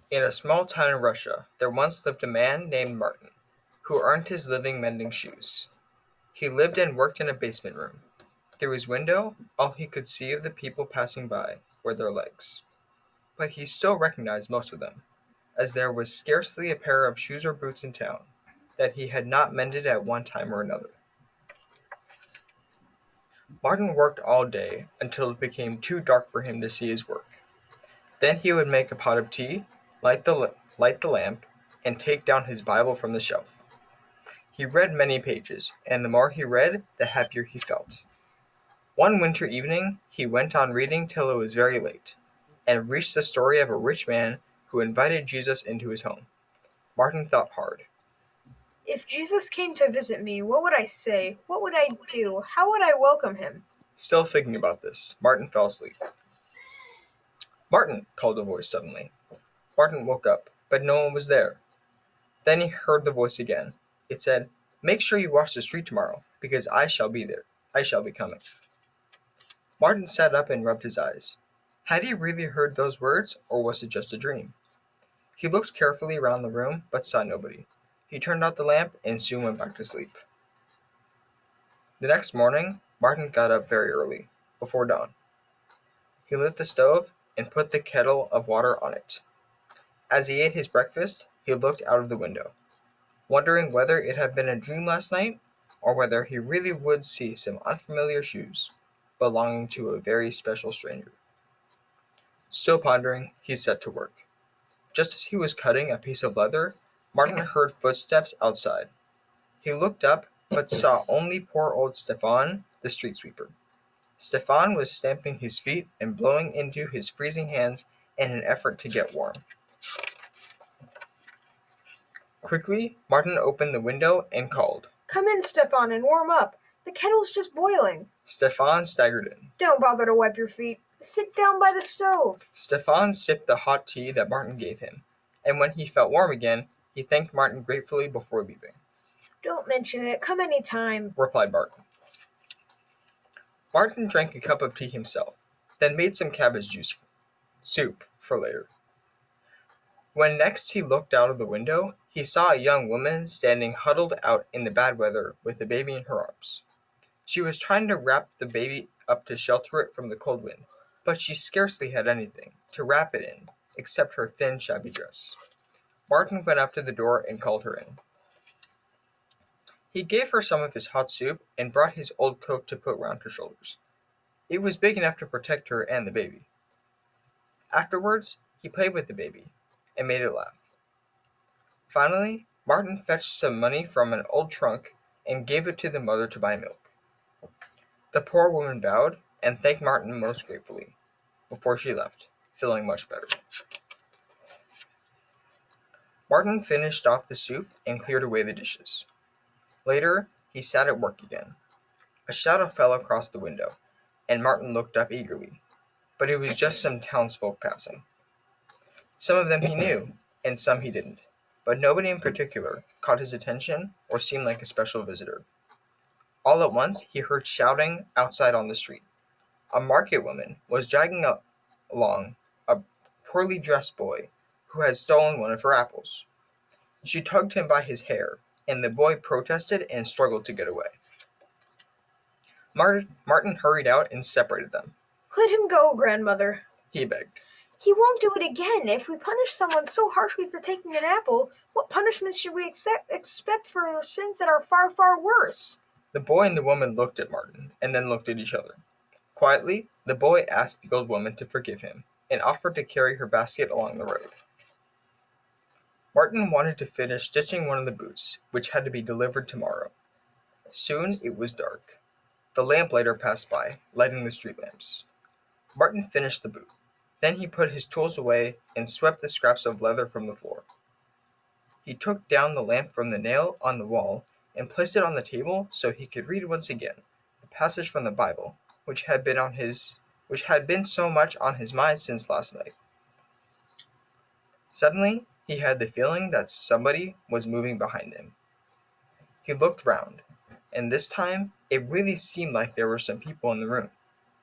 In a small town in Russia, there once lived a man named Martin, who earned his living mending shoes. He lived and worked in a basement room. Through his window, all he could see of the people passing by were their legs. But he still recognized most of them, as there was scarcely a pair of shoes or boots in town that he had not mended at one time or another. Martin worked all day until it became too dark for him to see his work. Then he would make a pot of tea, light the lamp, and take down his Bible from the shelf. He read many pages, and the more he read, the happier he felt. One winter evening he went on reading till it was very late, and reached the story of a rich man who invited Jesus into his home. Martin thought hard. If Jesus came to visit me, what would I say? What would I do? How would I welcome him? Still thinking about this, Martin fell asleep. "Martin!" called a voice suddenly. Martin woke up, but no one was there. Then he heard the voice again. It said, "Make sure you wash the street tomorrow, because I shall be there. I shall be coming." Martin sat up and rubbed his eyes. Had he really heard those words, or was it just a dream? He looked carefully round the room, but saw nobody. He turned out the lamp and soon went back to sleep. The next morning, Martin got up very early, before dawn. He lit the stove and put the kettle of water on it. As he ate his breakfast, he looked out of the window, wondering whether it had been a dream last night, or whether he really would see some unfamiliar shoes belonging to a very special stranger. Still pondering, he set to work. Just as he was cutting a piece of leather, Martin heard footsteps outside. He looked up, but saw only poor old Stefan, the street sweeper. Stefan was stamping his feet and blowing into his freezing hands in an effort to get warm. Quickly, Martin opened the window and called. Come in, Stefan, and warm up. The kettle's just boiling. Stefan staggered in. Don't bother to wipe your feet. Sit down by the stove. Stefan sipped the hot tea that Martin gave him, and when he felt warm again, he thanked Martin gratefully before leaving. Don't mention it. Come any time, Replied Martin. Martin drank a cup of tea himself, then made some cabbage juice soup for later. When next he looked out of the window, he saw a young woman standing huddled out in the bad weather with a baby in her arms. She was trying to wrap the baby up to shelter it from the cold wind, but she scarcely had anything to wrap it in except her thin, shabby dress. Martin went up to the door and called her in. He gave her some of his hot soup and brought his old coat to put round her shoulders. It was big enough to protect her and the baby. Afterwards, he played with the baby and made it laugh. Finally, Martin fetched some money from an old trunk and gave it to the mother to buy milk. The poor woman bowed and thanked Martin most gratefully before she left, feeling much better. Martin finished off the soup and cleared away the dishes. Later, he sat at work again. A shadow fell across the window, and Martin looked up eagerly, but it was just some townsfolk passing. Some of them he knew, and some he didn't, but nobody in particular caught his attention or seemed like a special visitor. All at once he heard shouting outside on the street. A market woman was dragging along a poorly dressed boy who had stolen one of her apples. She tugged him by his hair, and the boy protested and struggled to get away. Martin hurried out and separated them. Let him go, grandmother. He begged. He won't do it again. If we punish someone so harshly for taking an apple, what punishment should we expect for sins that are far, far worse? The boy and the woman looked at Martin, and then looked at each other. Quietly, the boy asked the old woman to forgive him, and offered to carry her basket along the road. Martin wanted to finish stitching one of the boots, which had to be delivered tomorrow. Soon it was dark. The lamplighter passed by, lighting the street lamps. Martin finished the boot. Then he put his tools away and swept the scraps of leather from the floor. He took down the lamp from the nail on the wall and placed it on the table so he could read once again the passage from the Bible, which had been so much on his mind since last night. Suddenly, he had the feeling that somebody was moving behind him. He looked round, and this time it really seemed like there were some people in the room,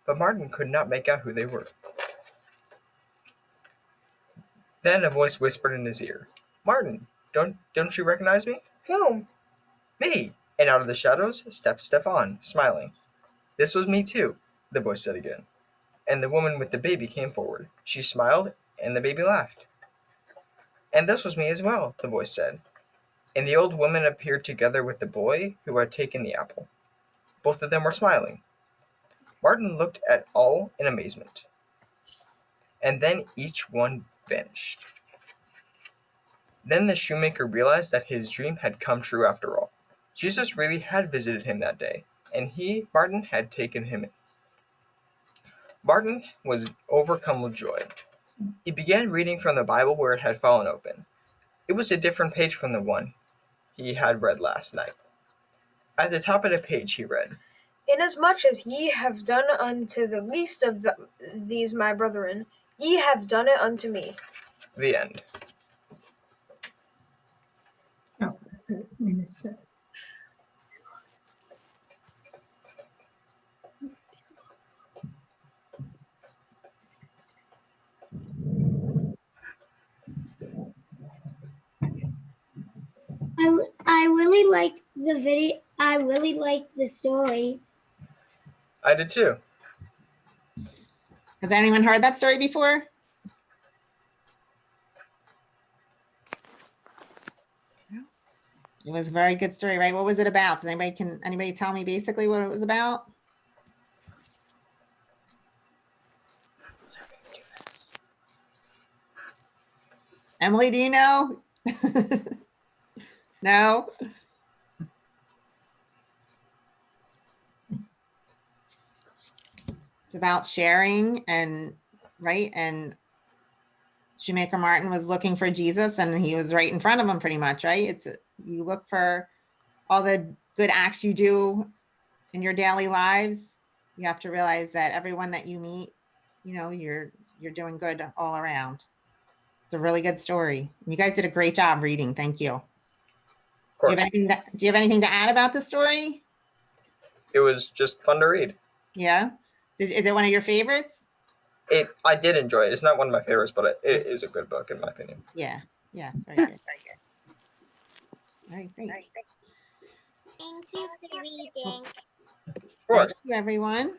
but Martin could not make out who they were. Then a voice whispered in his ear, "Martin, don't you recognize me?" Whom? "Me!" And out of the shadows stepped Stefan, smiling. "This was me too," the voice said again. And the woman with the baby came forward. She smiled, and the baby laughed. "And this was me as well," the voice said. And the old woman appeared together with the boy who had taken the apple. Both of them were smiling. Martin looked at all in amazement. And then each one vanished. Then the shoemaker realized that his dream had come true after all. Jesus really had visited him that day, and he, Martin, had taken him in. Martin was overcome with joy. He began reading from the Bible where it had fallen open. It was a different page from the one he had read last night. At the top of the page he read, Inasmuch as ye have done unto the least of these my brethren, ye have done it unto me. the end. Oh, that's it. We missed it. I really liked the video. I really liked the story. I did too. Has anyone heard that story before? It was a very good story, right? What was it about? Does anybody tell me basically what it was about? Emily, do you know? No? It's about sharing and right. And Shoemaker Martin was looking for Jesus and he was right in front of him pretty much, right? You look for all the good acts you do in your daily lives. You have to realize that everyone that you meet, you're doing good all around. It's a really good story. You guys did a great job reading. Thank you. Of course. Do you have anything to add about the story? It was just fun to read. Yeah. Is it one of your favorites? I did enjoy it. It's not one of my favorites, but it is a good book in my opinion. Yeah. Yeah. Very good. All right, great. Thank you for reading. Of course. Thank you, everyone.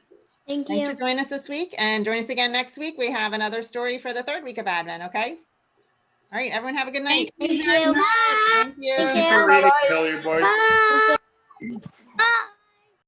Thank Thanks you. for joining us this week, and join us again next week. We have another story for the third week of Advent, okay? All right, everyone have a good night. Thank you. Bye. Thank you. Thank you. For reading, Bye-bye. Kelly boys. Bye.